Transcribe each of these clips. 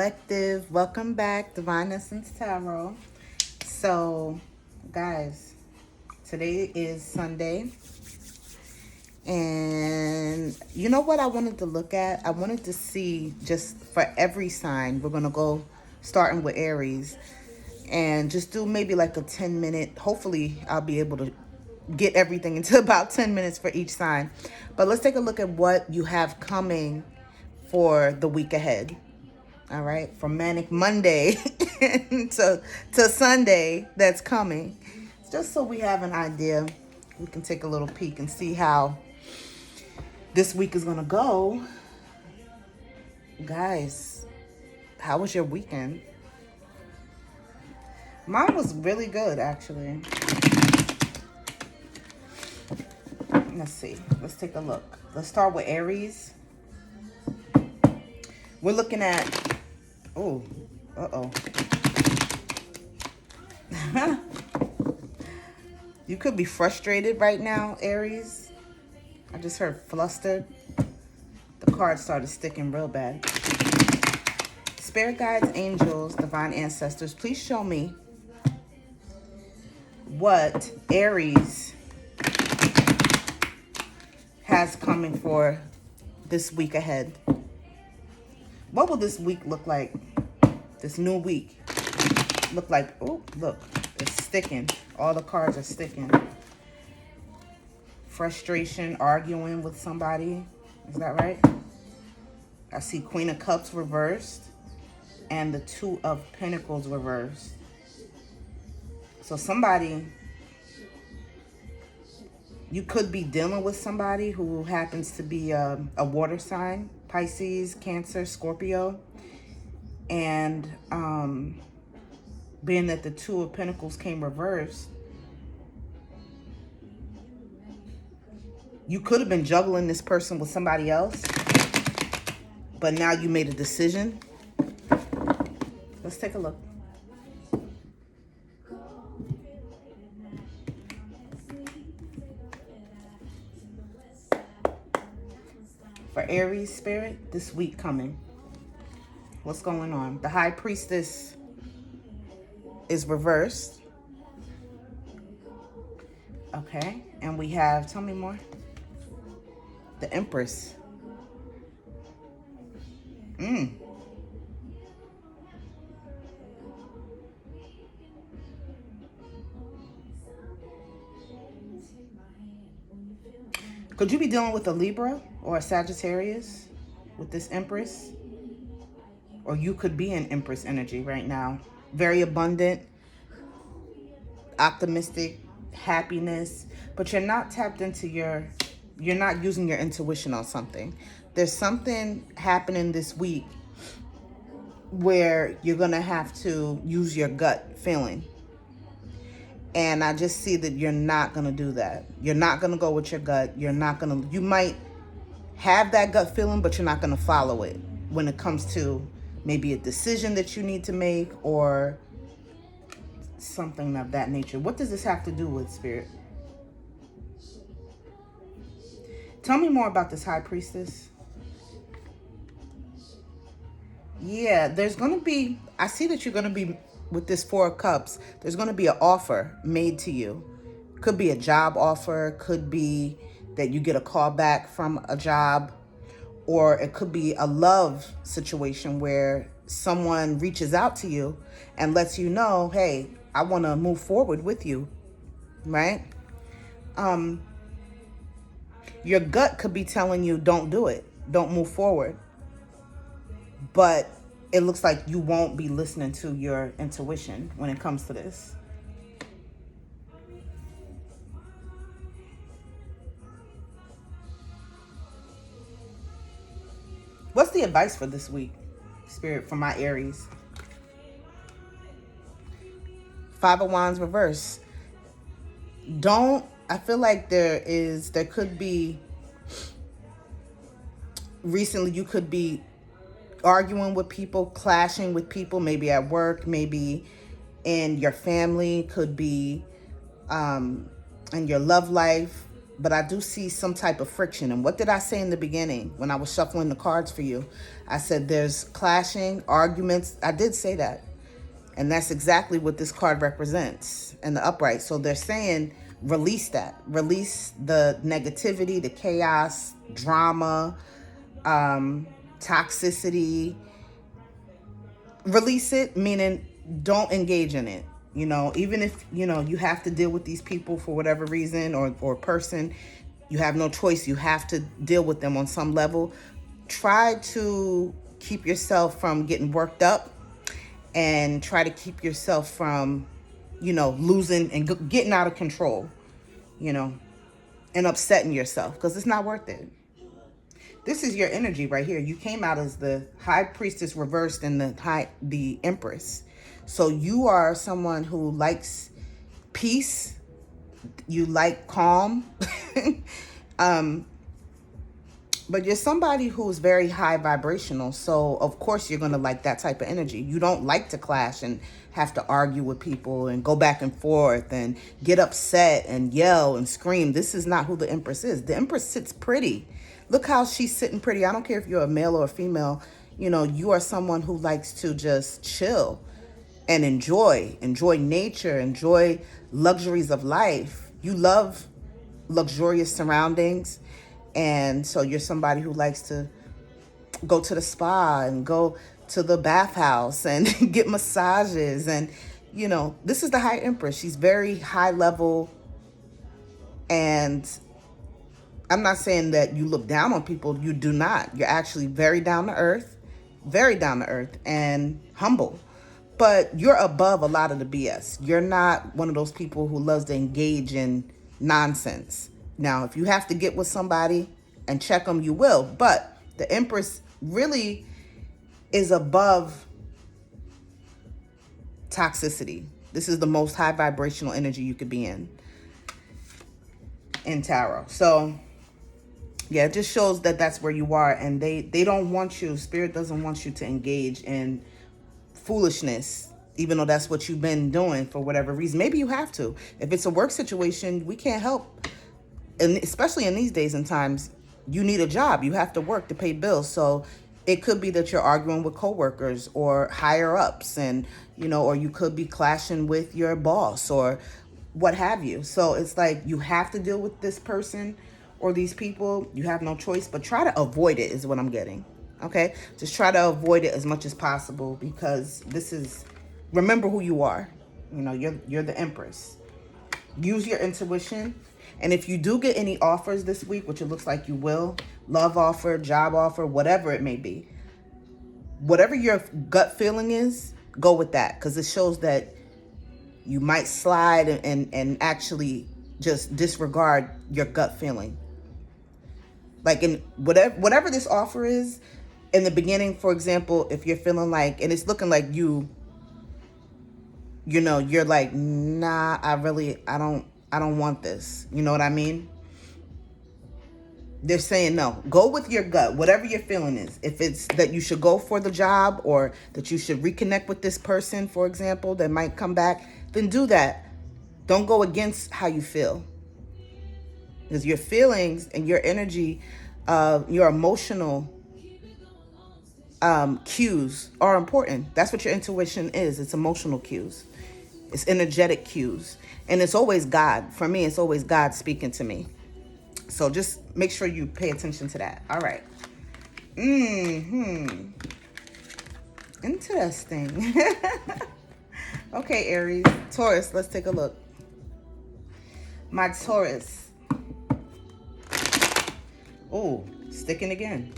Collective, welcome back, Divine Essence Tarot. So, guys, today is Sunday, and you know what I wanted to look at? I wanted to see just for every sign. We're gonna go starting with Aries, and just do maybe like a 10-minute. Hopefully, I'll be able to get everything into about 10 minutes for each sign. But let's take a look at what you have coming for the week ahead. All right, from Manic Monday to Sunday that's coming. Just so we have an idea, we can take a little peek and see how this week is gonna go. Guys, how was your weekend? Mine was really good, actually. Let's see, let's take a look. Let's start with Aries. We're looking at, oh, uh-oh. You could be frustrated right now, Aries. I just heard flustered. The card started sticking real bad. Spirit guides, angels, divine ancestors, please show me what Aries has coming for this week ahead. What will this week look like? This new week look like? Oh, look, it's sticking. All the cards are sticking. Frustration, arguing with somebody. Is that right? I see Queen of Cups reversed and the Two of Pentacles reversed. So somebody, you could be dealing with somebody who happens to be a water sign. Pisces, Cancer, Scorpio, and being that the Two of Pentacles came reversed, you could have been juggling this person with somebody else, but now you made a decision. Let's take a look. For Aries spirit, this week coming. What's going on? The High Priestess is reversed. Okay, and we have, tell me more. The Empress. Could you be dealing with a Libra or a Sagittarius with this Empress? Or you could be in Empress energy right now. Very abundant, optimistic, happiness, but you're not tapped into you're not using your intuition on something. There's something happening this week where you're going to have to use your gut feeling. And I just see that you're not going to do that. You're not going to go with your gut. You might have that gut feeling, but you're not going to follow it when it comes to maybe a decision that you need to make or something of that nature. What does this have to do with, Spirit? Tell me more about this High Priestess. Yeah, there's going to be, I see that you're going to be, with this Four of Cups, there's going to be an offer made to you. Could be a job offer, could be that you get a call back from a job, or it could be a love situation where someone reaches out to you and lets you know, hey, I want to move forward with you, right? Your gut could be telling you, don't do it, don't move forward. But it looks like you won't be listening to your intuition when it comes to this. What's the advice for this week, Spirit, for my Aries? Five of Wands reverse. I feel like there could be, recently you could be arguing with people, clashing with people, maybe at work, maybe in your family, could be in your love life. but I do see some type of friction. And what did I say in the beginning when I was shuffling the cards for you? I said there's clashing, arguments. I did say that. And that's exactly what this card represents in the upright. So they're saying release that. Release the negativity, the chaos, drama, toxicity. Release it, meaning don't engage in it. You know, even if, you know, you have to deal with these people for whatever reason or person, you have no choice. You have to deal with them on some level. Try to keep yourself from getting worked up and try to keep yourself from, you know, losing and getting out of control, you know, and upsetting yourself because it's not worth it. This is your energy right here. You came out as the High Priestess reversed and the Empress. So you are someone who likes peace. You like calm. But you're somebody who's very high vibrational. So of course you're going to like that type of energy. You don't like to clash and have to argue with people and go back and forth and get upset and yell and scream. This is not who the Empress is. The Empress sits pretty. Look how she's sitting pretty. I don't care if you're a male or a female. You know, you are someone who likes to just chill and enjoy nature, enjoy luxuries of life. You love luxurious surroundings. And so you're somebody who likes to go to the spa and go to the bathhouse and get massages. And, you know, this is the High Empress. She's very high level. And I'm not saying that you look down on people. You do not. You're actually very down to earth and humble. But you're above a lot of the BS. You're not one of those people who loves to engage in nonsense. Now, if you have to get with somebody and check them, you will. But the Empress really is above toxicity. This is the most high vibrational energy you could be in tarot. So, yeah, it just shows that that's where you are. And they don't want you, Spirit doesn't want you to engage in foolishness, even though that's what you've been doing for whatever reason. Maybe you have to. If it's a work situation, we can't help. And especially in these days and times, you need a job. You have to work to pay bills. So it could be that you're arguing with coworkers or higher ups, and, you know, or you could be clashing with your boss or what have you. So it's like you have to deal with this person or these people. You have no choice, but try to avoid it is what I'm getting. Okay? Just try to avoid it as much as possible, because this is, remember who you are. You know, you're the Empress. Use your intuition. And if you do get any offers this week, which it looks like you will, love offer, job offer, whatever it may be, whatever your gut feeling is, go with that, because it shows that you might slide and actually just disregard your gut feeling. Like in whatever this offer is, in the beginning, for example, if you're feeling like, and it's looking like you know, you're like, nah, I don't want this. You know what I mean? They're saying no. Go with your gut, whatever your feeling is. If it's that you should go for the job or that you should reconnect with this person, for example, that might come back, then do that. Don't go against how you feel. Because your feelings and your energy, your emotional cues are important. That's what your intuition is. It's emotional cues. It's energetic cues. And it's always God. For me, it's always God speaking to me. So just make sure you pay attention to that. All right. Interesting. Okay, Aries. Taurus, let's take a look. My Taurus. Oh, sticking again.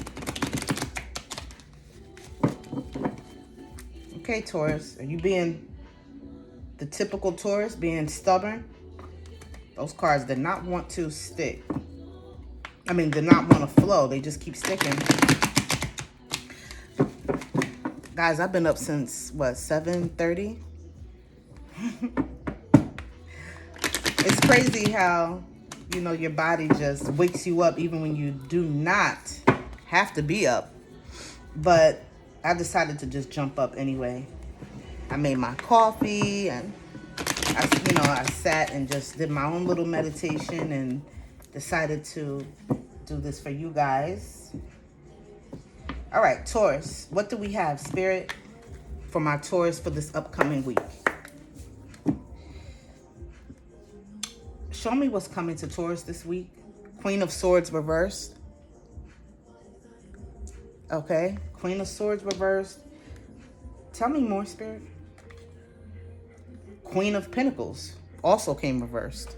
Okay, Taurus. Are you being the typical Taurus, being stubborn? Those cards did not want to stick. I mean, did not want to flow. They just keep sticking. Guys, I've been up since, what, 7:30? It's crazy how, you know, your body just wakes you up even when you do not have to be up. But I decided to just jump up anyway. I made my coffee and I sat and just did my own little meditation and decided to do this for you guys. All right, Taurus, what do we have, Spirit, for my Taurus for this upcoming week? Show me what's coming to Taurus this week. Queen of Swords reversed. Okay, Queen of Swords reversed. Tell me more, Spirit. Queen of Pentacles also came reversed.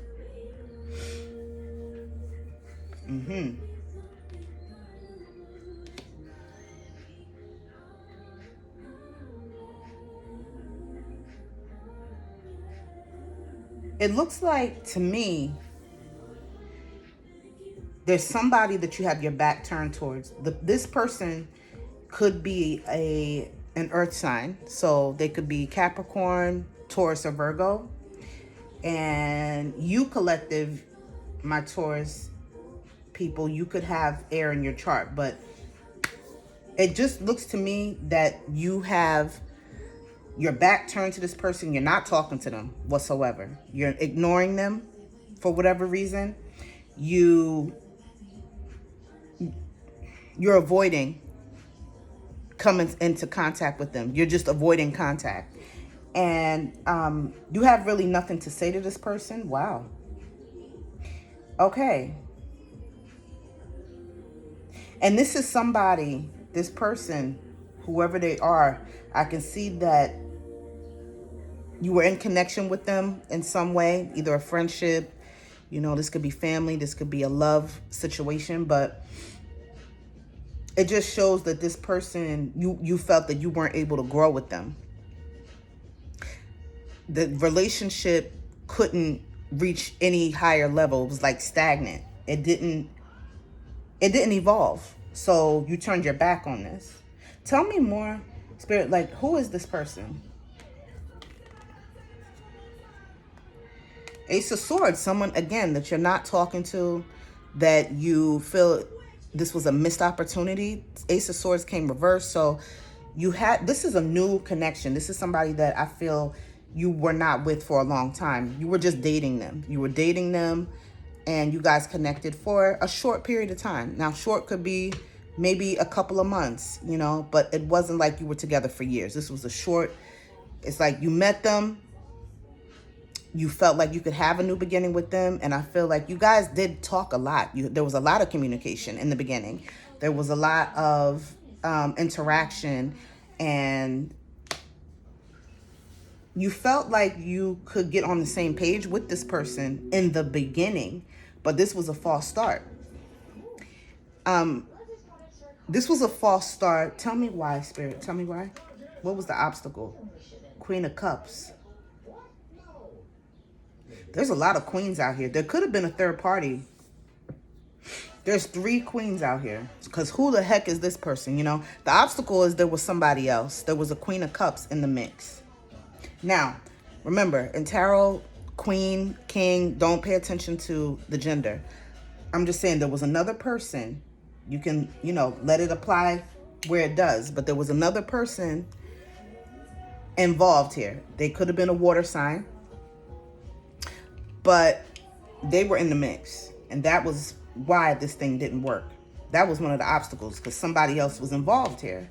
It looks like, to me, there's somebody that you have your back turned towards. This person could be an earth sign. So they could be Capricorn, Taurus, or Virgo. And you, collective, my Taurus people, you could have air in your chart. But it just looks to me that you have your back turned to this person. You're not talking to them whatsoever. You're ignoring them for whatever reason. You're avoiding coming into contact with them. You're just avoiding contact. And you have really nothing to say to this person. Wow. Okay. And this is somebody, this person, whoever they are, I can see that you were in connection with them in some way, either a friendship, you know, this could be family, this could be a love situation, but it just shows that this person, you felt that you weren't able to grow with them. The relationship couldn't reach any higher level. It was like stagnant. It didn't evolve. So you turned your back on this. Tell me more, Spirit, like, who is this person? Ace of Swords, someone, again, that you're not talking to, that you feel this was a missed opportunity. Ace of Swords came reversed. So this is a new connection. This is somebody that I feel you were not with for a long time. You were just dating them. You were dating them and you guys connected for a short period of time. Now, short could be maybe a couple of months, you know, but it wasn't like you were together for years. This was a short, it's like you met them. You felt like you could have a new beginning with them. And I feel like you guys did talk a lot. There was a lot of communication in the beginning. There was a lot of interaction. And you felt like you could get on the same page with this person in the beginning. But this was a false start. This was a false start. Tell me why, Spirit. Tell me why. What was the obstacle? Queen of Cups. There's a lot of queens out here. There could have been a third party. There's 3 queens out here. Because who the heck is this person, you know? The obstacle is there was somebody else. There was a Queen of Cups in the mix. Now, remember, in tarot, queen, king, don't pay attention to the gender. I'm just saying there was another person. You can, you know, let it apply where it does. But there was another person involved here. They could have been a water sign. But they were in the mix. And that was why this thing didn't work. That was one of the obstacles, because somebody else was involved here.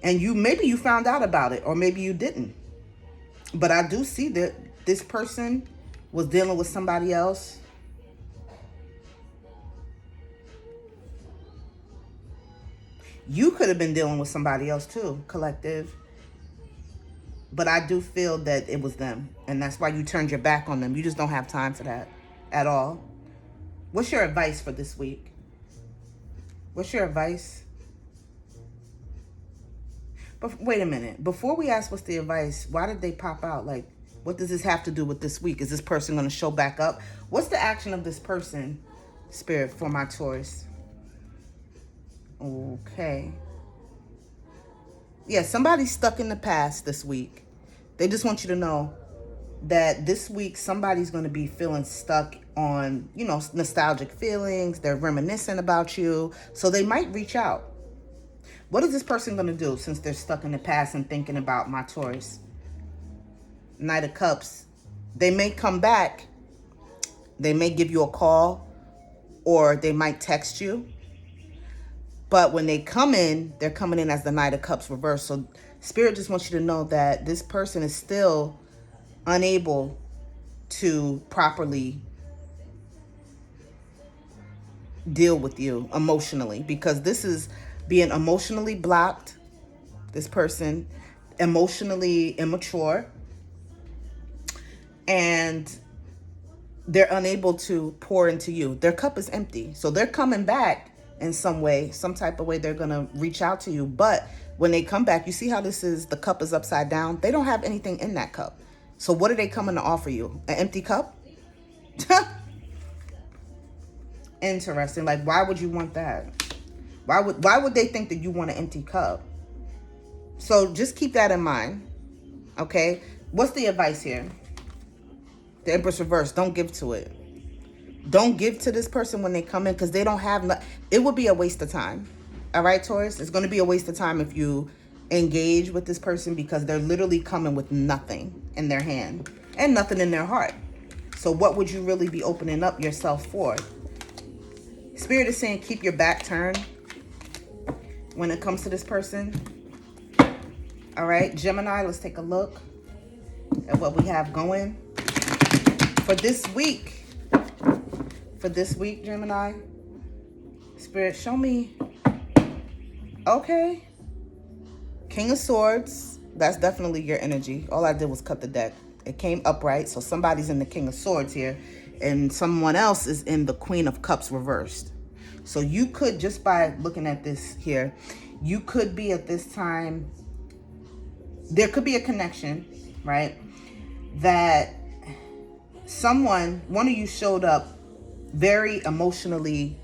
And maybe you found out about it, or maybe you didn't. But I do see that this person was dealing with somebody else. You could have been dealing with somebody else too, collective. But I do feel that it was them. And that's why you turned your back on them. You just don't have time for that at all. What's your advice for this week? What's your advice? But wait a minute. Before we ask what's the advice, why did they pop out? Like, what does this have to do with this week? Is this person going to show back up? What's the action of this person, Spirit, for my Taurus? Okay. Yeah, somebody's stuck in the past this week. They just want you to know that this week somebody's going to be feeling stuck on, you know, nostalgic feelings. They're reminiscing about you. So they might reach out. What is this person going to do since they're stuck in the past and thinking about my Taurus? Knight of Cups. They may come back. They may give you a call or they might text you. But when they come in, they're coming in as the Knight of Cups reversed. So Spirit just wants you to know that this person is still unable to properly deal with you emotionally, because this is being emotionally blocked. This person, emotionally immature, and they're unable to pour into you. Their cup is empty. So they're coming back in some way, some type of way. They're going to reach out to you. But when they come back, you see how this is, the cup is upside down. They don't have anything in that cup. So what are they coming to offer you? An empty cup? Interesting. Like, why would you want that? Why would they think that you want an empty cup? So just keep that in mind. Okay. What's the advice here? The Empress reverse. Don't give to it. Don't give to this person when they come in, because they don't have it would be a waste of time. All right, Taurus? It's going to be a waste of time if you engage with this person, because they're literally coming with nothing in their hand and nothing in their heart. So what would you really be opening up yourself for? Spirit is saying keep your back turned when it comes to this person. All right, Gemini, let's take a look at what we have going for this week. For this week, Gemini. Spirit, show me. Okay. King of Swords. That's definitely your energy. All I did was cut the deck. It came upright. So somebody's in the King of Swords here. And someone else is in the Queen of Cups reversed. So you could, just by looking at this here, you could be at this time, there could be a connection, right? That one of you showed up very emotionally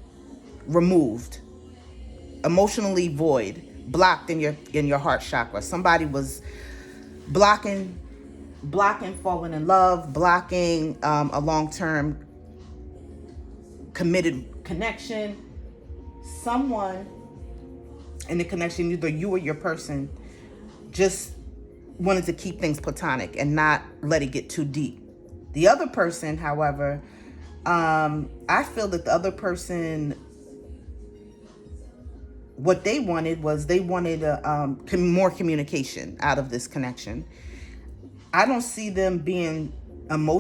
removed, emotionally void, blocked in your heart chakra. Somebody was blocking falling in love, blocking a long-term committed connection. Someone in the connection, either you or your person, just wanted to keep things platonic and not let it get too deep. The other person, however, I feel that the other person, what they wanted was more communication out of this connection. I don't see them being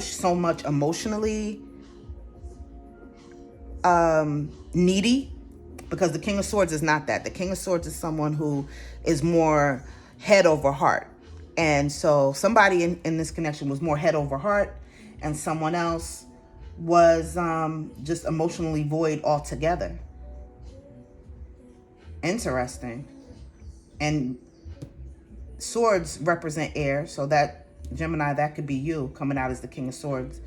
so much emotionally needy, because the King of Swords is not that. The King of Swords is someone who is more head over heart. And so somebody in this connection was more head over heart, and someone else was just emotionally void altogether. Interesting. And swords represent air, so that, Gemini, that could be you coming out as the King of Swords.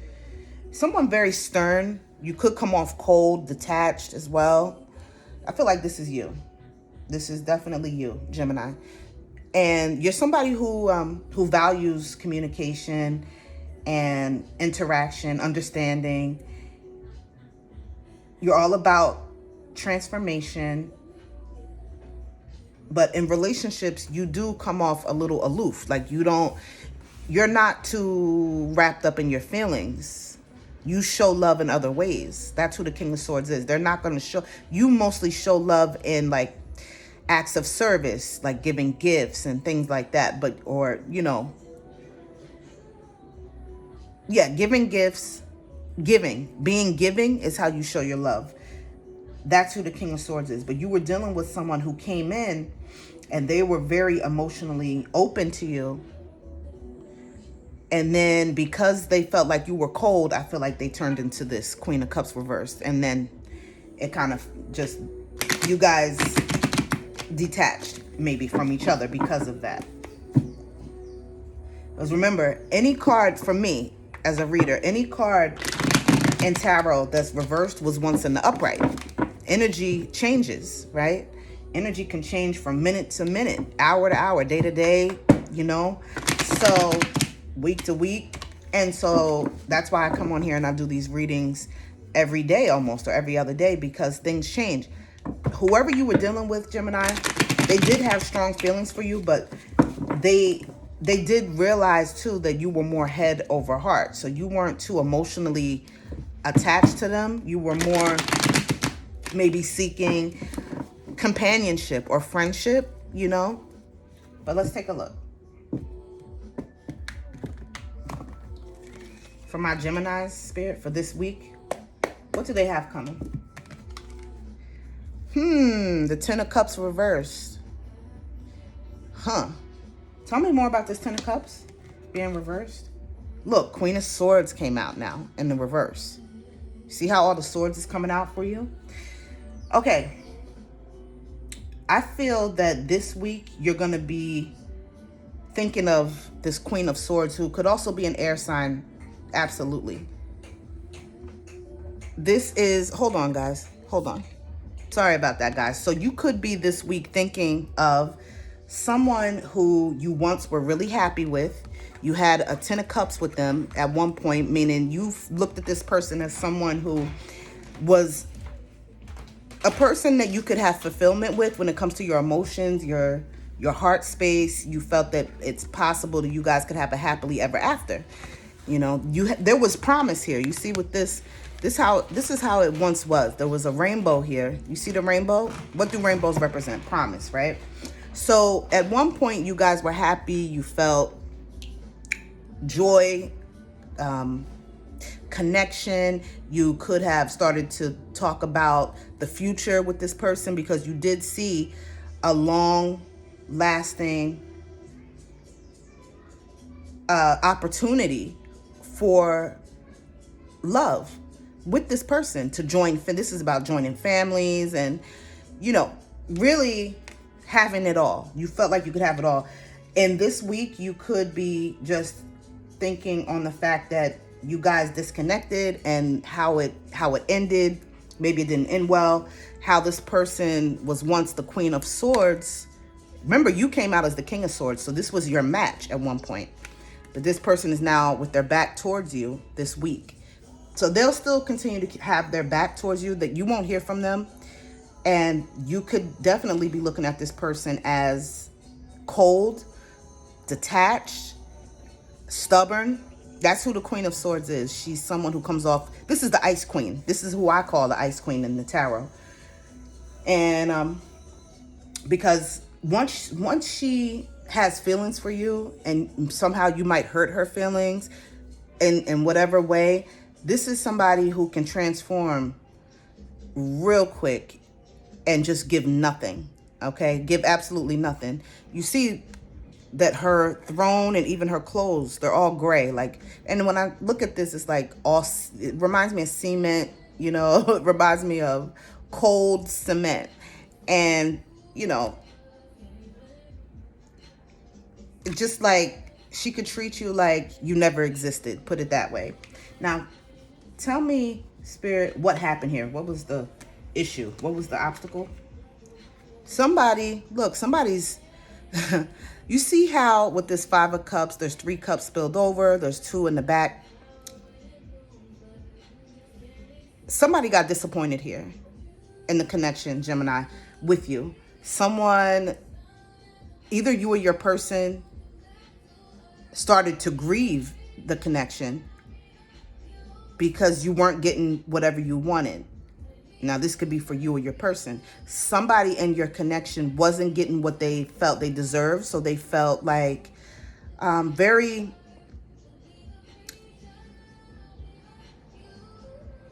Someone very stern. You could come off cold, detached as well. I feel like this is you. This is definitely you, Gemini. And you're somebody who values communication and interaction, understanding. You're all about transformation. But in relationships, you do come off a little aloof. Like you're not too wrapped up in your feelings. You show love in other ways. That's who the King of Swords is. They're not going to show, you mostly show love in like acts of service, like giving gifts and things like that. Giving gifts, being giving is how you show your love. That's who the King of Swords is. But you were dealing with someone who came in and they were very emotionally open to you. And then because they felt like you were cold, I feel like they turned into this Queen of Cups reversed. And then it kind of just, you guys detached maybe from each other because of that. Because remember, any card for me as a reader, any card in tarot that's reversed was once in the upright. Energy changes, right? Energy can change from minute to minute, hour to hour, day to day, so week to week. And so that's why I come on here and I do these readings every day almost, or every other day, because things change. Whoever you were dealing with, Gemini, they did have strong feelings for you, but they did realize too that you were more head over heart. So you weren't too emotionally attached to them. You were more maybe seeking companionship or friendship, you know. But let's take a look. For my Gemini's spirit for this week, what do they have coming? The Ten of Cups reversed. Tell me more about this Ten of Cups being reversed. Look, Queen of Swords came out now in the reverse. See how all the swords is coming out for you? Okay. I feel that this week you're going to be thinking of this Queen of Swords, who could also be an air sign. Absolutely. This is, hold on, guys. Hold on. Sorry about that, guys. So you could be this week thinking of someone who you once were really happy with. You had a Ten of Cups with them at one point, meaning you've looked at this person as someone who was a person that you could have fulfillment with when it comes to your emotions, your heart space. You felt that it's possible that you guys could have a happily ever after. You know, there was promise here. You see with this is how it once was. There was a rainbow here. You see the rainbow? What do rainbows represent? Promise, right? So at one point you guys were happy. You felt joy, connection. You could have started to talk about the future with this person because you did see a long lasting opportunity for love with this person, to join. This is about joining families and, you know, really having it all. You felt like you could have it all. And this week you could be just thinking on the fact that you guys disconnected and how it ended. Maybe it didn't end well. How this person was once the Queen of Swords. Remember, you came out as the King of Swords, so this was your match at one point. But this person is now with their back towards you this week. So they'll still continue to have their back towards you, that you won't hear from them. And you could definitely be looking at this person as cold, detached, stubborn. That's who the Queen of Swords is. She's someone who comes off. This is the Ice Queen. This is who I call the Ice Queen in the tarot. And because once she has feelings for you, and somehow you might hurt her feelings in whatever way, this is somebody who can transform real quick and just give nothing. Okay, give absolutely nothing. You see that her throne and even her clothes, they're all gray. Like, and when I look at this, it's like it reminds me of cement, you know. It reminds me of cold cement. And, you know, just like she could treat you like you never existed, put it that way. Now, tell me, Spirit, what happened here? What was the issue? What was the obstacle? Somebody's you see how with this Five of Cups, there's 3 cups spilled over, there's 2 in the back. Somebody got disappointed here in the connection, Gemini, with you. Someone, either you or your person, started to grieve the connection because you weren't getting whatever you wanted. Now, this could be for you or your person. Somebody in your connection wasn't getting what they felt they deserved, so they felt like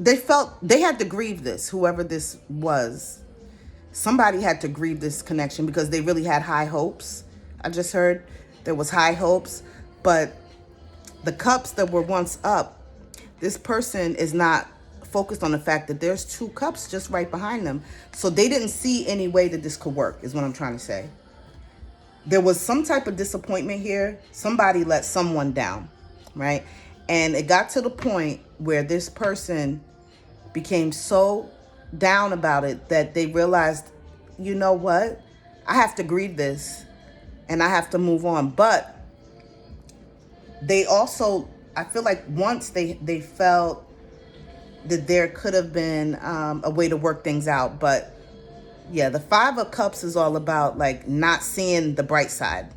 they felt they had to grieve this, whoever this was. Somebody had to grieve this connection because they really had high hopes. I just heard there was high hopes, but the cups that were once up, this person is not focused on the fact that there's 2 cups just right behind them. So they didn't see any way that this could work, is what I'm trying to say. There was some type of disappointment here. Somebody let someone down, right? And it got to the point where this person became so down about it that they realized, you know what? I have to grieve this and I have to move on. But they also, I feel like once they felt that there could have been a way to work things out. But yeah, the Five of Cups is all about like not seeing the bright side,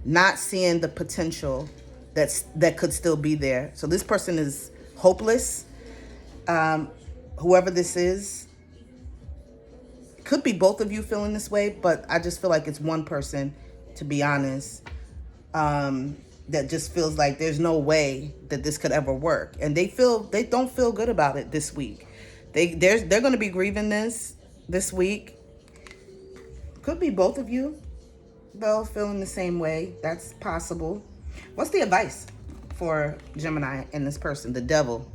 not seeing the potential that could still be there. So this person is hopeless. Whoever this is, could be both of you feeling this way, but I just feel like it's one person, to be honest, that just feels like there's no way that this could ever work, and they don't feel good about it this week. They're going to be grieving this week. Could be both of you, though, feeling the same way. That's possible. What's the advice for Gemini and this person? The devil.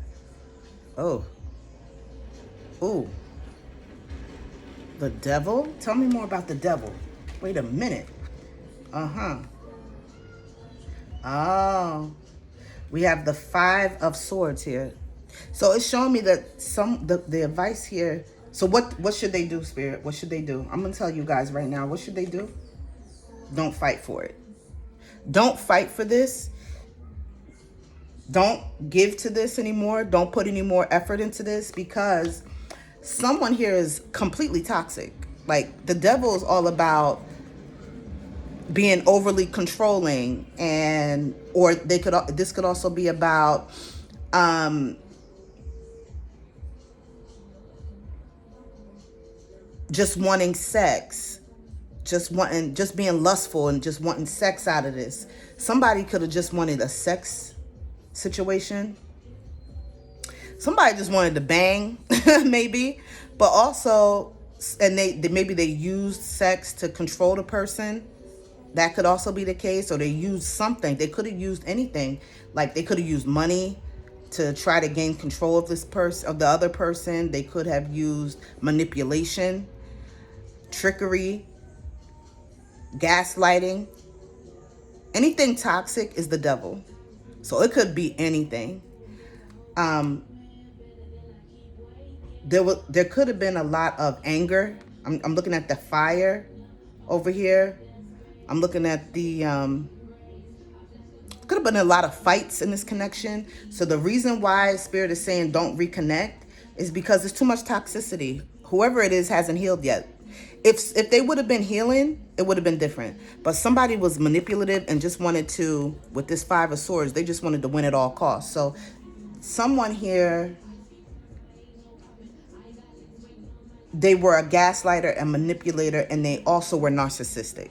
Oh. Ooh. The devil? Tell me more about the devil. Wait a minute. Uh-huh. Oh. We have the 5 of Swords here. So it's showing me that the advice here. So what should they do, Spirit? What should they do? I'm going to tell you guys right now. What should they do? Don't fight for it. Don't fight for this. Don't give to this anymore. Don't put any more effort into this, because someone here is completely toxic. Like, the devil is all about being overly controlling, and or this could also be about just wanting sex, just being lustful and just wanting sex out of this. Somebody could have just wanted a sex situation. Somebody just wanted to bang, maybe, but also, and maybe they used sex to control the person. That could also be the case. Or they used something. They could have used anything. Like, they could have used money to try to gain control of this person, of the other person. They could have used manipulation, trickery, gaslighting. Anything toxic is the devil. So it could be anything. There could have been a lot of anger. I'm looking at the fire over here. I'm looking at the could have been a lot of fights in this connection. So the reason why Spirit is saying don't reconnect is because there's too much toxicity. Whoever it is hasn't healed yet. If they would have been healing, it would have been different. But somebody was manipulative and just wanted to, with this 5 of Swords, they just wanted to win at all costs. So someone here, they were a gaslighter and manipulator, and they also were narcissistic.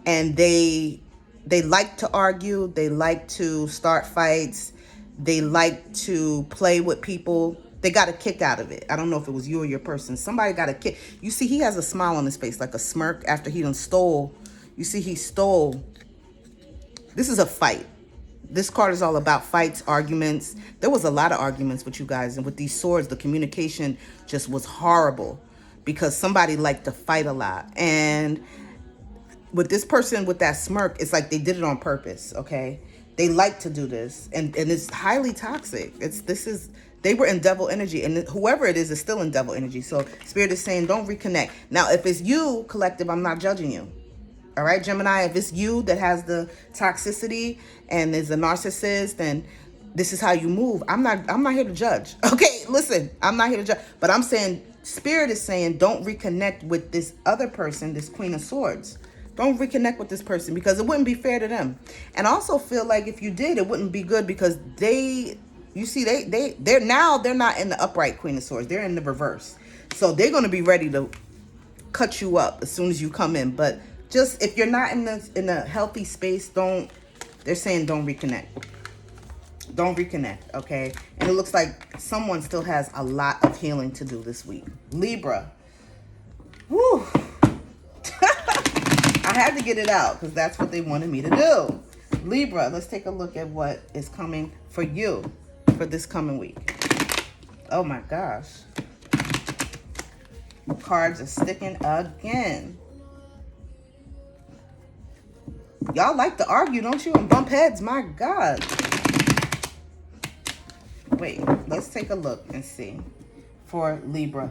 And they like to argue. They like to start fights. They like to play with people. They got a kick out of it. I don't know if it was you or your person. Somebody got a kick. You see, he has a smile on his face, like a smirk after he done stole. You see, he stole. This is a fight. This card is all about fights, arguments. There was a lot of arguments with you guys. And with these swords, the communication just was horrible because somebody liked to fight a lot. And with this person with that smirk, it's like they did it on purpose, okay? They like to do this, and it's highly toxic. They were in devil energy, and whoever it is still in devil energy. So Spirit is saying don't reconnect. Now, if it's you, collective, I'm not judging you. All right, Gemini, if it's you that has the toxicity and is a narcissist, and this is how you move, I'm not here to judge. Okay, listen, I'm not here to judge, but I'm saying Spirit is saying don't reconnect with this other person, this Queen of Swords. Don't reconnect with this person because it wouldn't be fair to them. And I also feel like if you did, it wouldn't be good because they're not in the upright Queen of Swords. They're in the reverse. So they're going to be ready to cut you up as soon as you come in. But just if you're not in a healthy space, they're saying don't reconnect. Don't reconnect, okay? And it looks like someone still has a lot of healing to do this week. Libra. Woo. I had to get it out because that's what they wanted me to do. Libra, let's take a look at what is coming for you for this coming week. Oh my gosh. Cards are sticking again. Y'all like to argue, don't you? And bump heads, my God. Wait, let's take a look and see for Libra.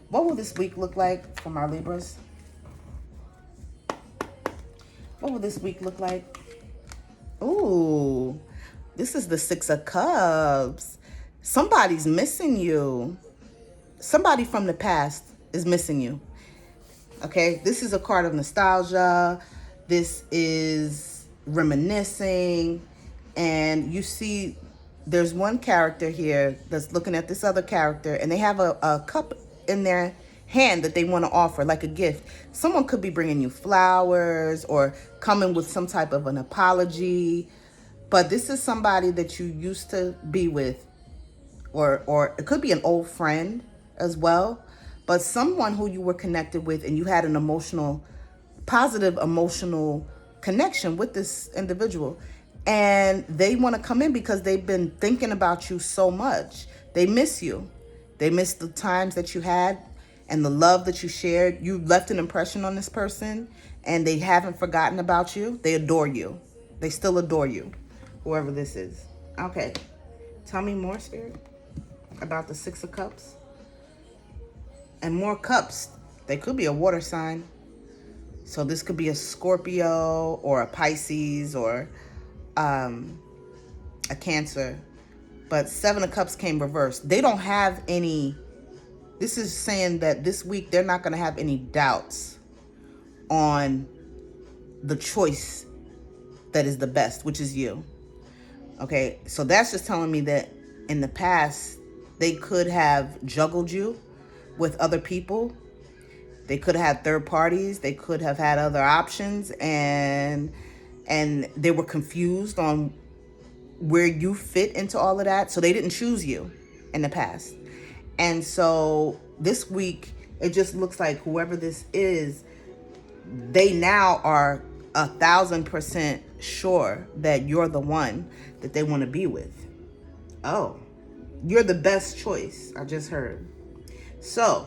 What will this week look like for my Libras? What will this week look like? Ooh, this is the 6 of Cups. Somebody's missing you. Somebody from the past is missing you. Okay, this is a card of nostalgia. This is reminiscing. And you see there's one character here that's looking at this other character, and they have a cup in their hand that they want to offer like a gift. Someone could be bringing you flowers or coming with some type of an apology, but this is somebody that you used to be with, or it could be an old friend as well, but someone who you were connected with and you had an positive emotional connection with this individual, and they want to come in because they've been thinking about you so much. They miss you. They miss the times that you had and the love that you shared. You left an impression on this person, and they haven't forgotten about you. They adore you. They still adore you, whoever this is. Okay, tell me more, Spirit, about the Six of Cups. And more cups. They could be a water sign. So this could be a Scorpio or a Pisces or a Cancer. But Seven of Cups came reversed. They don't have any. This is saying that this week they're not going to have any doubts on the choice that is the best, which is you. Okay, so that's just telling me that in the past, they could have juggled you with other people. They could have had third parties. They could have had other options, and they were confused on where you fit into all of that. So they didn't choose you in the past. And so this week, it just looks like whoever this is, they now are 1,000% sure that you're the one that they want to be with. Oh, you're the best choice, I just heard. So,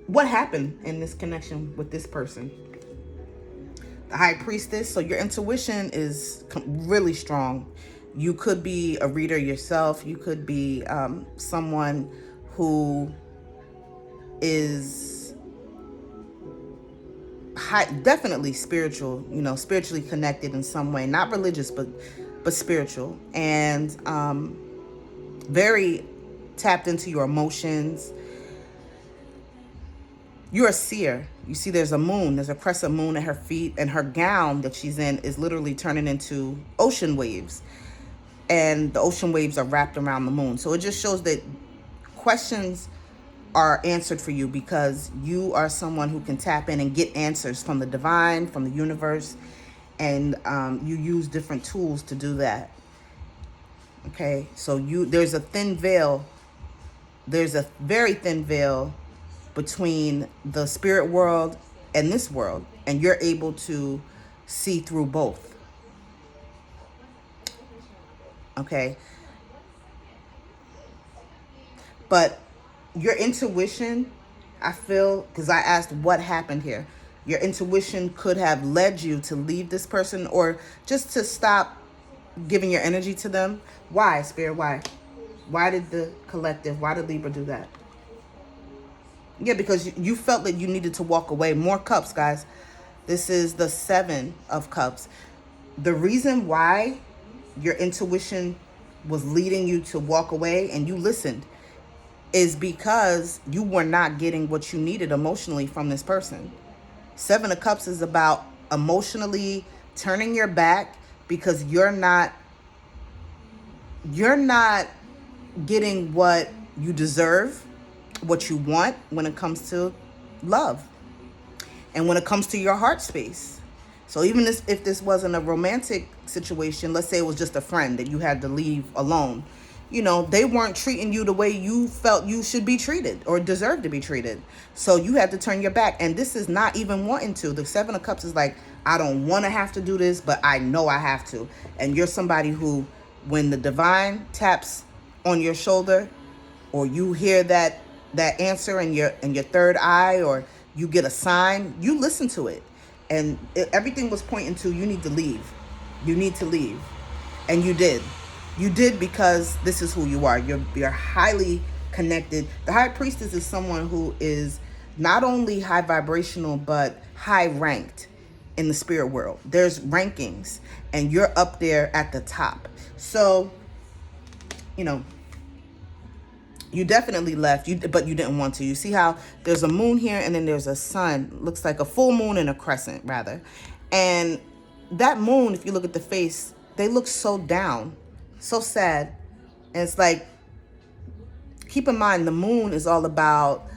what happened in this connection with this person? The High Priestess. So your intuition is really strong. You could be a reader yourself. You could be someone who is definitely spiritual, spiritually connected in some way, not religious, but spiritual, and very tapped into your emotions. You're a seer. You see there's a moon, there's a crescent moon at her feet, and her gown that she's in is literally turning into ocean waves, and the ocean waves are wrapped around the moon. So it just shows that questions are answered for you because you are someone who can tap in and get answers from the divine, from the universe, and you use different tools to do that. Okay, so there's a thin veil. There's a very thin veil between the spirit world and this world, and you're able to see through both. Okay, but your intuition, I feel, because I asked what happened here, your intuition could have led you to leave this person or just to stop giving your energy to them. Why, Spirit? Why? Why did the collective, why did Libra do that? Yeah, because you felt that you needed to walk away. More cups, guys. This is the Seven of Cups. The reason why your intuition was leading you to walk away and you listened is because you were not getting what you needed emotionally from this person. Seven of Cups is about emotionally turning your back because you're not getting what you deserve, what you want when it comes to love and when it comes to your heart space. So even if this wasn't a romantic situation, let's say it was just a friend that you had to leave alone, they weren't treating you the way you felt you should be treated or deserve to be treated. So you had to turn your back. And this is not even wanting to. The Seven of Cups is like, I don't want to have to do this, but I know I have to. And you're somebody who, when the divine taps on your shoulder, or you hear that answer in your third eye, or you get a sign, you listen to it. And everything was pointing to, you need to leave. You need to leave. And you did. You did, because this is who you are. You're highly connected. The High Priestess is someone who is not only high vibrational, but high ranked in the spirit world. There's rankings, and you're up there at the top. So, you definitely left, but you didn't want to. You see how there's a moon here, and then there's a sun. Looks like a full moon and a crescent, rather. And that moon, if you look at the face, they look so down, so sad. And it's like, keep in mind, the moon is all about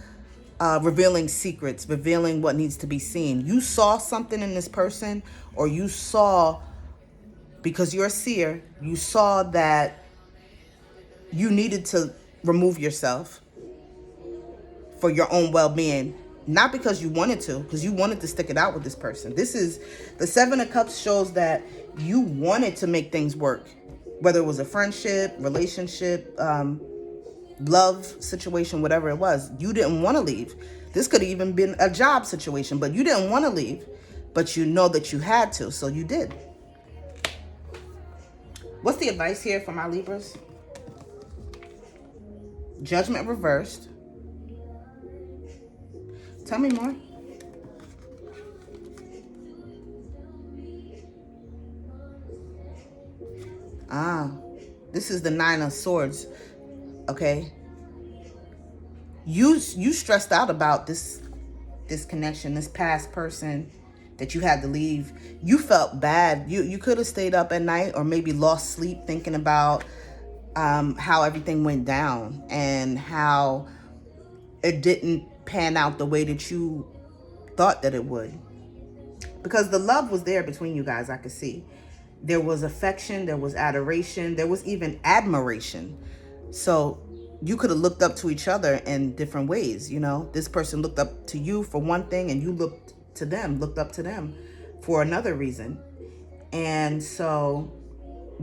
revealing secrets, revealing what needs to be seen. You saw something in this person, or you saw, because you're a seer, you saw that you needed to remove yourself for your own well-being. Not because you wanted to, because you wanted to stick it out with this person. This is, the Seven of Cups shows that you wanted to make things work. Whether it was a friendship, relationship, love situation, whatever it was, you didn't want to leave. This could have even been a job situation, but you didn't want to leave, but you know that you had to, so you did. What's the advice here for my Libras? Judgment reversed. Tell me more. This is the Nine of Swords. Okay. You stressed out about this connection, this past person that you had to leave. You felt bad. You could have stayed up at night, or maybe lost sleep thinking about how everything went down and how it didn't pan out the way that you thought that it would. Because the love was there between you guys, I could see. There was affection, there was adoration, there was even admiration. So you could have looked up to each other in different ways, you know. This person looked up to you for one thing, and you looked up to them for another reason. And so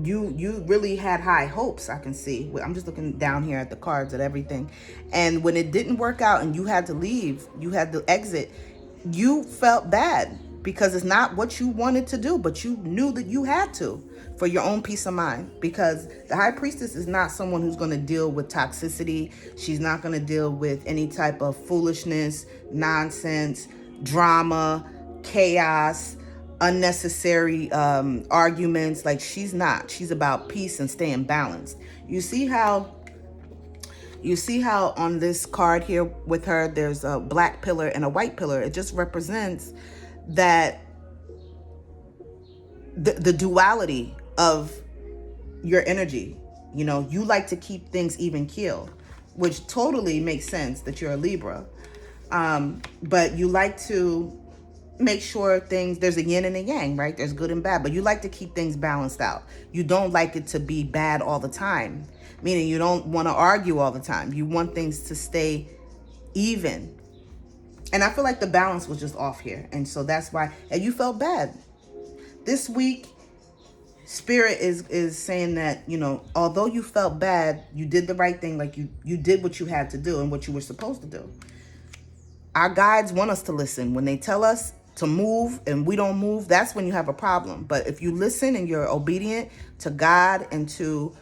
you really had high hopes, I can see. I'm just looking down here at the cards, at everything. And when it didn't work out and you had to leave, you had to exit, you felt bad because it's not what you wanted to do, but you knew that you had to for your own peace of mind. Because the High Priestess is not someone who's going to deal with toxicity. She's not going to deal with any type of foolishness, nonsense, drama, chaos, unnecessary arguments. Like, she's not. She's about peace and staying balanced. You see how on this card here with her, there's a black pillar and a white pillar. It just represents that the duality of your energy. You know, you like to keep things even keeled, which totally makes sense that you're a Libra. But you like to make sure things, there's a yin and a yang, right? There's good and bad, but you like to keep things balanced out. You don't like it to be bad all the time, meaning you don't want to argue all the time. You want things to stay even. And I feel like the balance was just off here. And so that's why, and you felt bad. This week, Spirit is saying that, you know, although you felt bad, you did the right thing. Like you did what you had to do and what you were supposed to do. Our guides want us to listen. When they tell us to move and we don't move, that's when you have a problem. But if you listen and you're obedient to God and to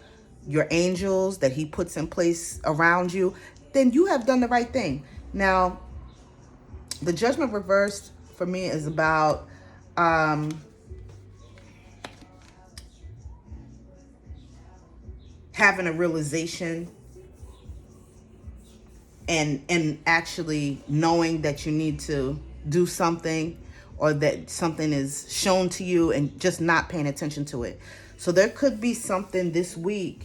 your angels that he puts in place around you, then you have done the right thing. Now, the Judgment reversed for me is about having a realization and actually knowing that you need to do something, or that something is shown to you and just not paying attention to it. So there could be something this week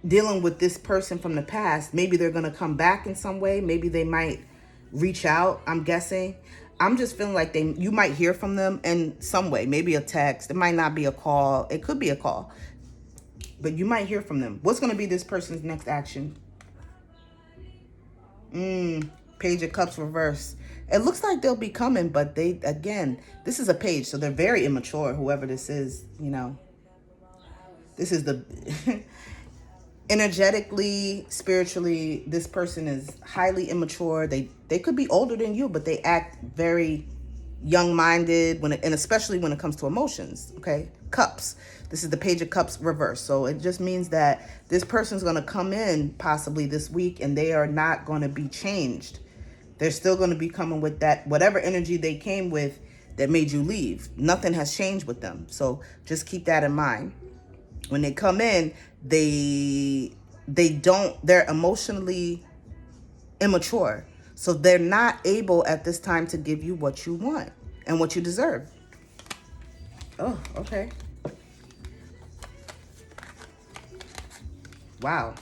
dealing with this person from the past. Maybe they're going to come back in some way. Maybe they might reach out, I'm guessing. I'm just feeling like you might hear from them in some way. Maybe a text. It might not be a call. It could be a call. But you might hear from them. What's going to be this person's next action? Page of Cups reverse. It looks like they'll be coming, but they, again, this is a page, so they're very immature, whoever this is, you know. This is the... energetically, spiritually, this person is highly immature. They could be older than you, but they act very young-minded, and especially when it comes to emotions, okay? Cups. This is the Page of Cups reverse. So it just means that this person's going to come in possibly this week, and they are not going to be changed. They're still going to be coming with that, whatever energy they came with that made you leave. Nothing has changed with them. So just keep that in mind. When they come in, they're emotionally immature. So they're not able at this time to give you what you want. and what you deserve. Oh, okay. Wow.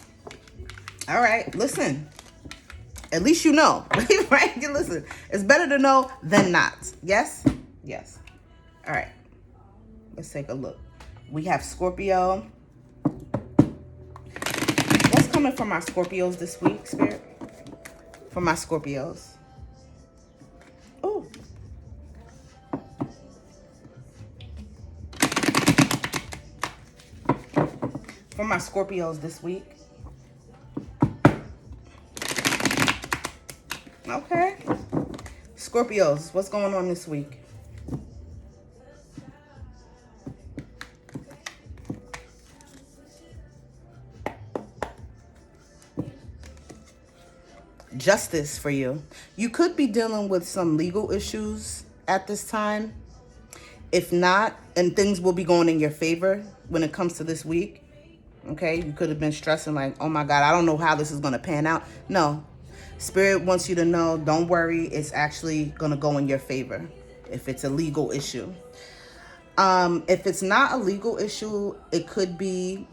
All right, listen. At least you know, right? Listen, it's better to know than not. Yes? Yes. All right. Let's take a look. We have Scorpio. What's coming from our Scorpios this week, Spirit? For my Scorpios. Oh. For my Scorpios this week. Okay. Scorpios, what's going on this week? Justice for you. You could be dealing with some legal issues at this time. If not, and things will be going in your favor when it comes to this week. Okay, you could have been stressing like, oh my God, I don't know how this is going to pan out. No, Spirit wants you to know, don't worry, it's actually going to go in your favor if it's a legal issue. If it's not a legal issue, it could be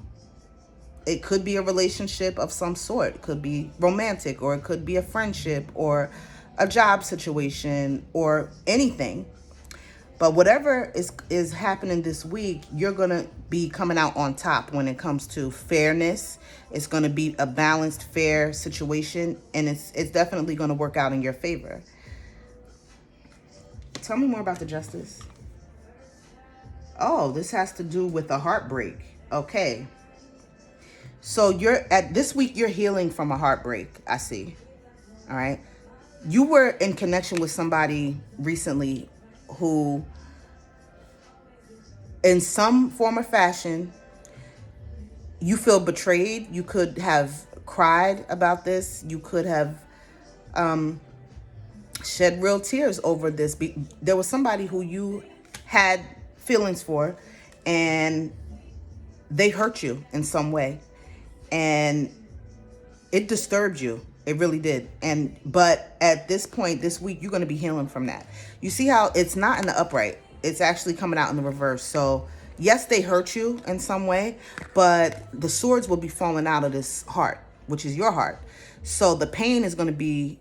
a relationship of some sort. It could be romantic, or it could be a friendship, or a job situation, or anything. But whatever is happening this week, you're going to be coming out on top when it comes to fairness. It's going to be a balanced, fair situation, and it's definitely going to work out in your favor. Tell me more about the Justice. Oh, this has to do with a heartbreak. Okay. So this week, you're healing from a heartbreak, I see. All right. You were in connection with somebody recently who, in some form or fashion, you feel betrayed. You could have cried about this. You could have shed real tears over this. There was somebody who you had feelings for, and they hurt you in some way, and it disturbed you. It really did. But at this point, this week, you're going to be healing from that. You see how it's not in the upright. It's actually coming out in the reverse. So yes, they hurt you in some way, but the swords will be falling out of this heart, which is your heart. So the pain is going to be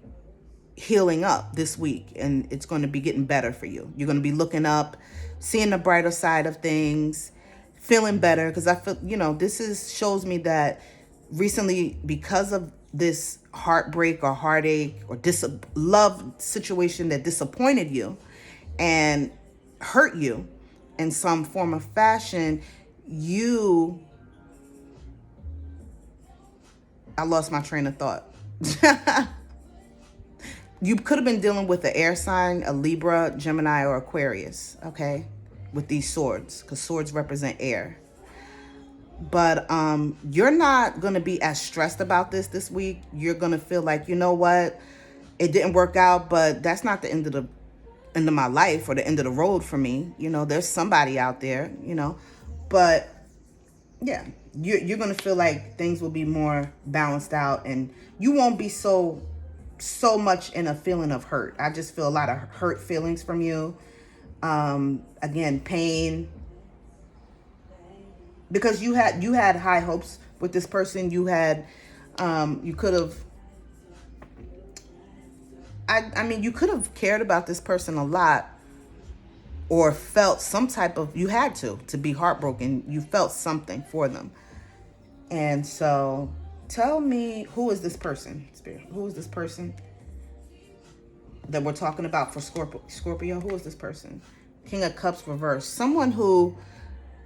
healing up this week, and it's going to be getting better for you. You're going to be looking up, seeing the brighter side of things, feeling better. Because I feel, shows me that recently, because of this heartbreak or heartache or love situation that disappointed you and hurt you in some form of fashion, I lost my train of thought. You could have been dealing with an air sign, a Libra, Gemini, or Aquarius, okay, with these swords, because swords represent air. But you're not going to be as stressed about this week. You're going to feel like, you know what, it didn't work out, but that's not the end of my life or the end of the road for me. There's somebody out there, but yeah, you're going to feel like things will be more balanced out, and you won't be so much in a feeling of hurt. I just feel a lot of hurt feelings from you. Again, pain. Because you had high hopes with this person. You could have, you could have cared about this person a lot, or felt some type of, you had to be heartbroken. You felt something for them. And so tell me, who is this person, Spirit? Who is this person that we're talking about for Scorpio? Who is this person? King of Cups reverse. Someone who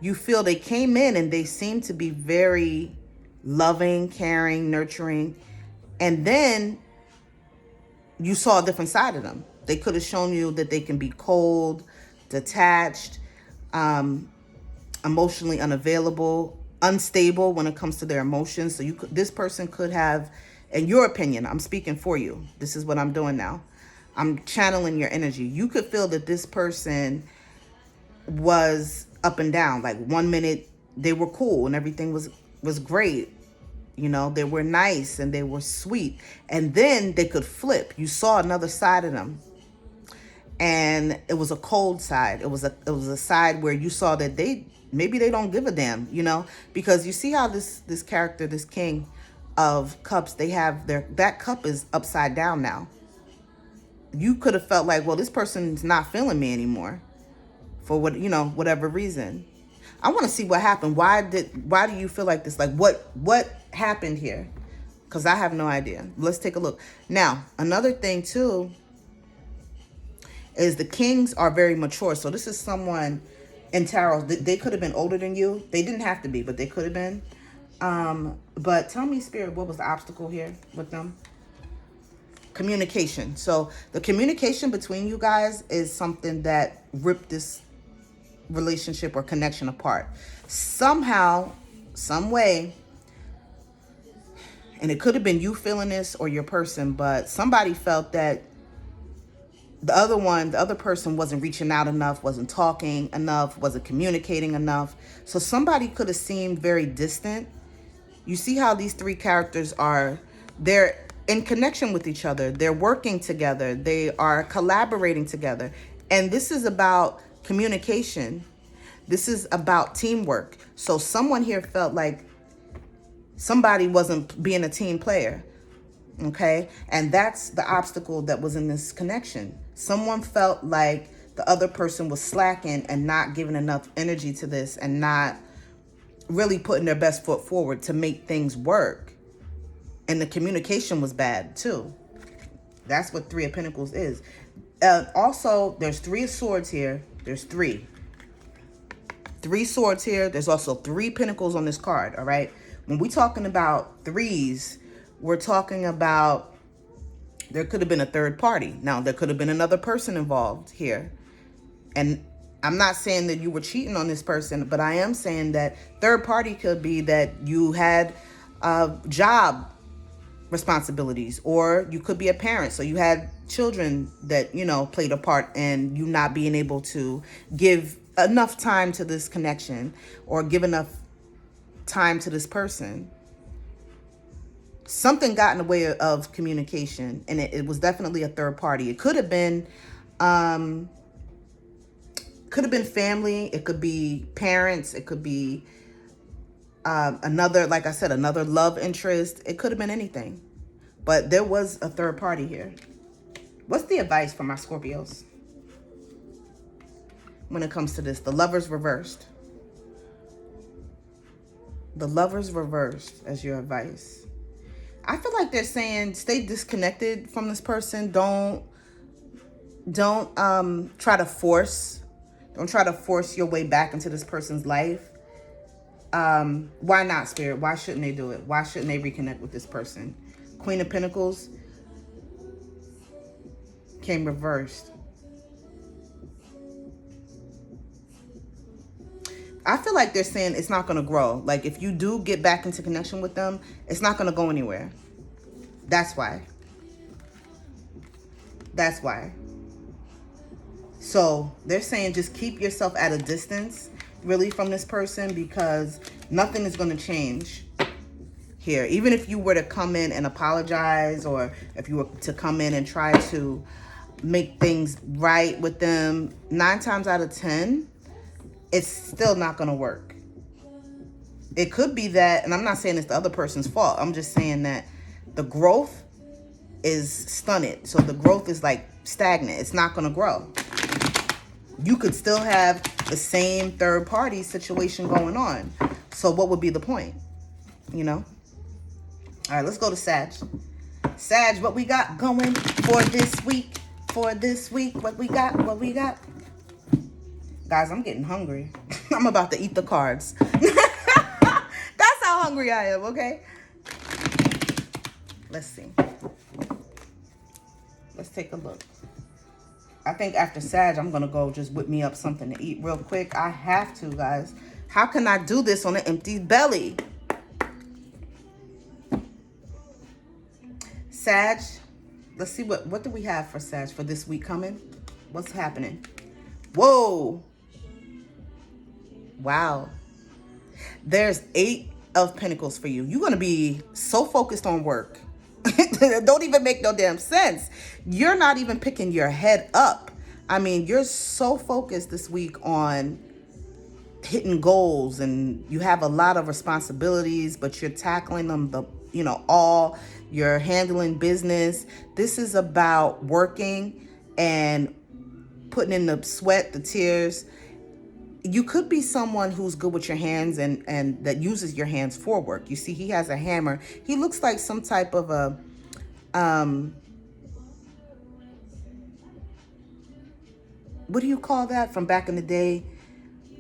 you feel they came in and they seem to be very loving, caring, nurturing. And then you saw a different side of them. They could have shown you that they can be cold, detached, emotionally unavailable, unstable when it comes to their emotions. So this person could have, in your opinion, I'm speaking for you. This is what I'm doing now. I'm channeling your energy. You could feel that this person was up and down. Like 1 minute they were cool and everything was great. They were nice and they were sweet. And then they could flip. You saw another side of them. and it was a cold side. It was a side where you saw that maybe they don't give a damn, because you see how this character, this king of cups, they have that cup is upside down now. You could have felt like, well, this person's not feeling me anymore for whatever reason. I want to see what happened. Why do you feel like this? Like what happened here? Because I have no idea. Let's take a look. Now, another thing too is the kings are very mature. So this is someone in tarot. They could have been older than you. They didn't have to be, but they could have been. But tell me, Spirit, what was the obstacle here with them? Communication. So the communication between you guys is something that ripped this relationship or connection apart. Somehow, some way, and it could have been you feeling this or your person, but somebody felt that the other person wasn't reaching out enough, wasn't talking enough, wasn't communicating enough. So somebody could have seemed very distant. You see how these three characters they're in connection with each other. They're working together. They are collaborating together. And this is about communication. This is about teamwork. So someone here felt like somebody wasn't being a team player. Okay? And that's the obstacle that was in this connection. Someone felt like the other person was slacking and not giving enough energy to this and not really putting their best foot forward to make things work. And the communication was bad too. That's what Three of Pentacles is. Also, there's Three of Swords here. There's three swords here. There's also 3 pentacles on this card. All right. When we're talking about threes, we're talking about there could have been a third party. Now, there could have been another person involved here. And I'm not saying that you were cheating on this person, but I am saying that third party could be that you had job responsibilities, or you could be a parent. So you had children that, played a part in you not being able to give enough time to this connection or give enough time to this person. Something got in the way of communication, and it was definitely a third party. It could have been family. It could be parents. It could be another, like I said, another love interest. It could have been anything, but there was a third party here. What's the advice for my Scorpios when it comes to this? The Lovers reversed. The Lovers reversed as your advice. I feel like they're saying stay disconnected from this person. Don't try to force your way back into this person's life. Why not, Spirit? Why shouldn't they do it? Why shouldn't they reconnect with this person? Queen of Pentacles came reversed. I feel like they're saying it's not going to grow. Like if you do get back into connection with them, it's not going to go anywhere. That's why. That's why. So they're saying just keep yourself at a distance, really, from this person, because nothing is going to change here. Even if you were to come in and apologize, or if you were to come in and try to make things right with them, 9 times out of 10, it's still not going to work. It could be that, and I'm not saying it's the other person's fault. I'm just saying that the growth is stunted. So the growth is like stagnant. It's not going to grow. You could still have the same third party situation going on. So what would be the point? All right, let's go to Sag. Sag, what we got going for this week? What we got? Guys, I'm getting hungry. I'm about to eat the cards. That's how hungry I am, okay? Let's see. Let's take a look. I think after Sag, I'm going to go just whip me up something to eat real quick. I have to, guys. How can I do this on an empty belly? Sag, let's see what do we have for Sag for this week coming? What's happening? Whoa. Wow. There's 8 of Pentacles for you. You're going to be so focused on work. It don't even make no damn sense. You're not even picking your head up I mean, you're so focused this week on hitting goals, and you have a lot of responsibilities, but you're tackling them all. You're handling business. This is about working and putting in the sweat, the tears. You could be someone who's good with your hands and that uses your hands for work. You see, he has a hammer. He looks like some type of a what do you call that from back in the day?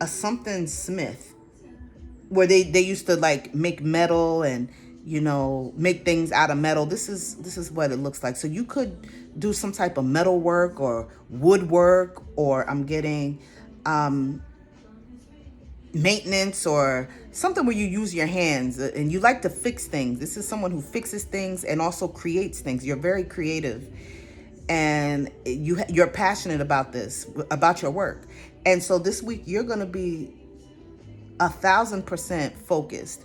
A something smith, where they used to like make metal and make things out of metal. This is what it looks like. So you could do some type of metal work or woodwork, or I'm getting maintenance or something where you use your hands and you like to fix things. This is someone who fixes things and also creates things. You're very creative, and you're passionate about this, about your work. And so this week you're going to be 1,000% focused.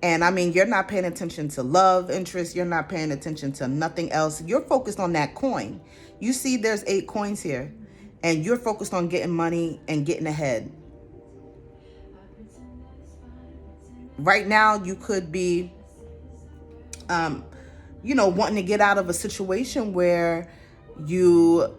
And I mean, you're not paying attention to love interest. You're not paying attention to nothing else. You're focused on that coin. You see there's 8 coins here, and you're focused on getting money and getting ahead. Right now, you could be, wanting to get out of a situation where you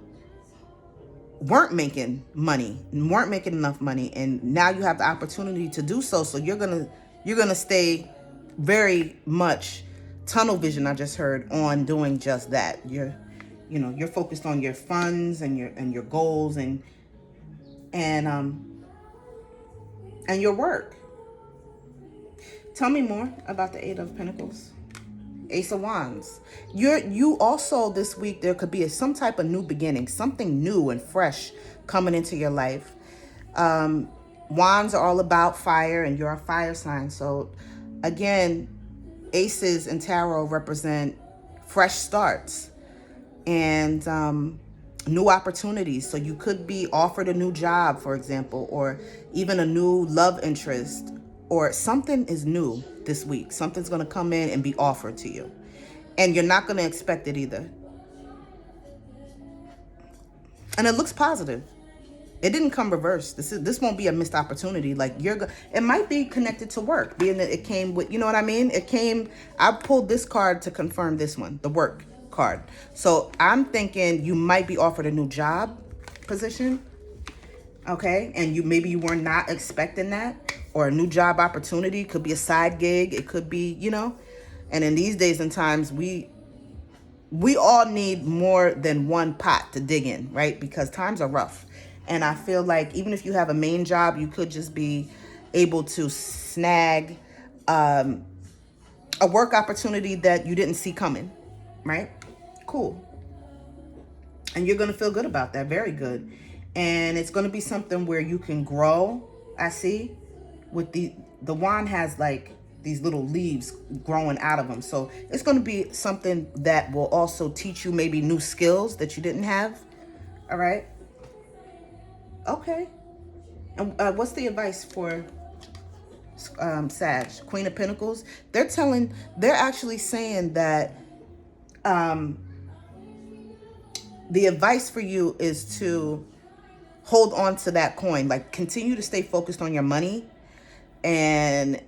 weren't making enough money, and now you have the opportunity to do so. So you're gonna stay very much tunnel vision, I just heard, on doing just that. You're focused on your funds and your goals and your work. Tell me more about the 8 of Pentacles. Ace of Wands. You also this week, there could be some type of new beginning, something new and fresh coming into your life. Wands are all about fire, and you're a fire sign. So again, aces in tarot represent fresh starts and new opportunities. So you could be offered a new job, for example, or even a new love interest, or something is new this week. Something's going to come in and be offered to you, and you're not going to expect it either. And it looks positive. It didn't come reversed. This won't be a missed opportunity. Like it might be connected to work, being that it came with, you know what I mean? I pulled this card to confirm this one, the work card. So I'm thinking you might be offered a new job position. Okay. And maybe you were not expecting that, or a new job opportunity. It could be a side gig. It could be, and in these days and times, we all need more than one pot to dig in, right? Because times are rough. And I feel like even if you have a main job, you could just be able to snag a work opportunity that you didn't see coming, right? Cool. And you're going to feel good about that. Very good. And it's going to be something where you can grow. I see with the wand has like these little leaves growing out of them. So it's going to be something that will also teach you maybe new skills that you didn't have. All right. Okay. And what's the advice for Sag? Queen of Pentacles. They're actually saying that the advice for you is to hold on to that coin. Like, continue to stay focused on your money and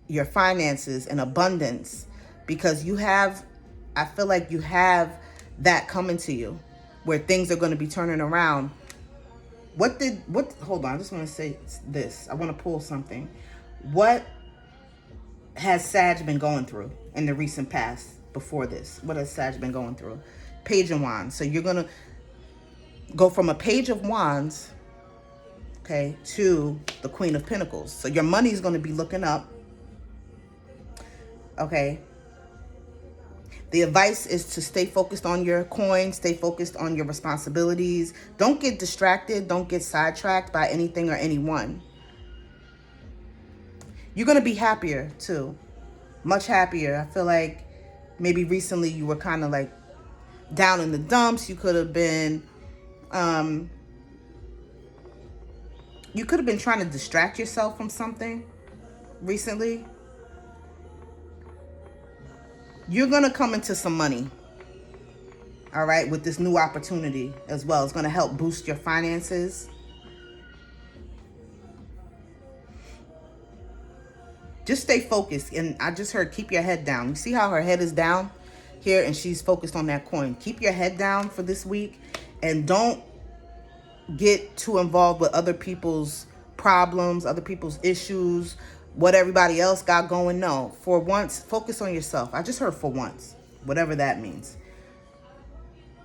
your finances and abundance, because I feel like you have that coming to you where things are going to be turning around. Hold on, I just want to say this. I want to pull something. What has Sag been going through in the recent past before this? What has Sag been going through? Page of Wands. So you're going to go from a Page of Wands, okay, to the Queen of Pentacles. So your money is going to be looking up, okay? The advice is to stay focused on your coin, stay focused on your responsibilities. Don't get distracted. Don't get sidetracked by anything or anyone. You're going to be happier too. Much happier. I feel like maybe recently you were kind of like down in the dumps. You could have been trying to distract yourself from something recently. You're going to come into some money. all right, with this new opportunity as well. It's going to help boost your finances. Just stay focused. And I just heard keep your head down. You see how her head is down here and she's focused on that coin. Keep your head down for this week and don't get too involved with other people's problems, other people's issues, what everybody else got going. No, for once, focus on yourself. I just heard for once, whatever that means.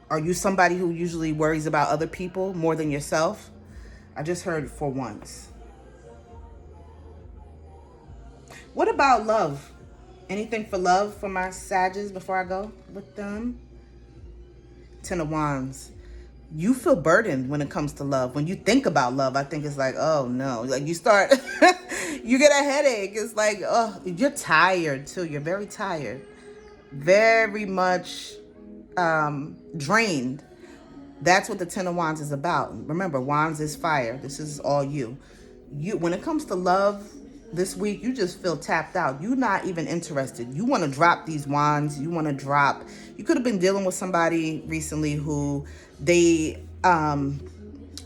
Are you somebody who usually worries about other people more than yourself? I just heard for once. What about love? Anything for love for my Sages before I go with them? Ten of Wands. You feel burdened when it comes to love. When you think about love, I think it's like, oh no. Like you start, you get a headache. It's like, oh, you're tired too. You're very tired. Very much drained. That's what the Ten of Wands is about. Remember, Wands is fire. This is all you. When it comes to love, this week, you just feel tapped out. You're not even interested. You want to drop these wands. You want to drop. You could have been dealing with somebody recently who they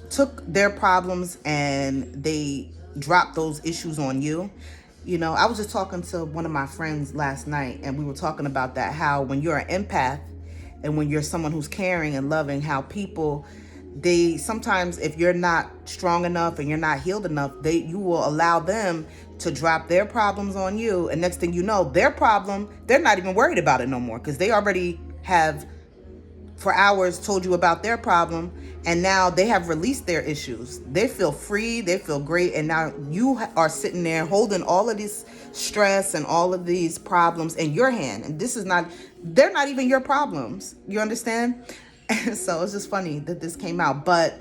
took their problems and they dropped those issues on you. You know, I was just talking to one of my friends last night and we were talking about that, how when you're an empath and when you're someone who's caring and loving, how people, they sometimes, if you're not strong enough and you're not healed enough, you will allow them to drop their problems on you. And next thing you know, their problem, they're not even worried about it no more because they already have for hours told you about their problem. And now they have released their issues. They feel free. They feel great. And now you are sitting there holding all of this stress and all of these problems in your hand. And they're not even your problems. You understand? So it's just funny that this came out. But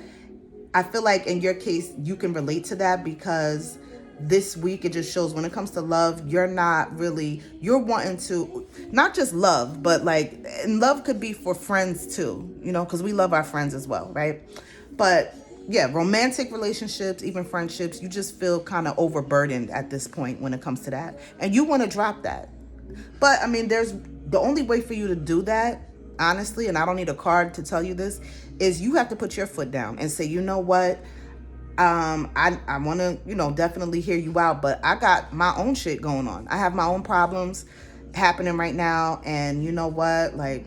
I feel like in your case, you can relate to that because this week it just shows when it comes to love, you're wanting to not just love, but like, and love could be for friends too, you know, because we love our friends as well, right? But yeah, romantic relationships, even friendships, you just feel kind of overburdened at this point when it comes to that. And you want to drop that. But I mean, there's the only way for you to do that, honestly, and I don't need a card to tell you this, is you have to put your foot down and say, you know what? I want to, definitely hear you out, but I got my own shit going on. I have my own problems happening right now. And you know what? Like,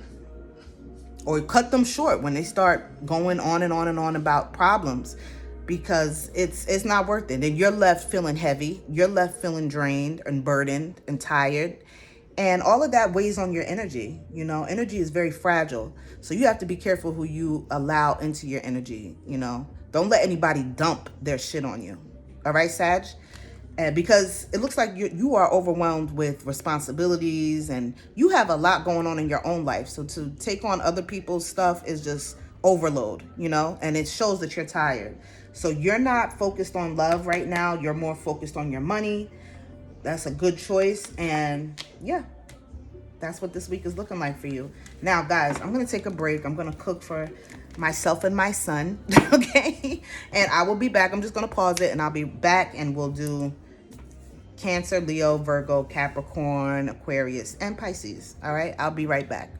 or cut them short when they start going on and on and on about problems because it's not worth it. And you're left feeling heavy. You're left feeling drained and burdened and tired. And all of that weighs on your energy. Energy is very fragile. So you have to be careful who you allow into your energy, Don't let anybody dump their shit on you. All right, Sag? Because it looks like you are overwhelmed with responsibilities and you have a lot going on in your own life. So to take on other people's stuff is just overload, and it shows that you're tired. So you're not focused on love right now. You're more focused on your money. That's a good choice. And yeah, that's what this week is looking like for you. Now, guys, I'm going to take a break. I'm going to cook for myself and my son. Okay. And I will be back. I'm just going to pause it and I'll be back and we'll do Cancer, Leo, Virgo, Capricorn, Aquarius, and Pisces. All right. I'll be right back.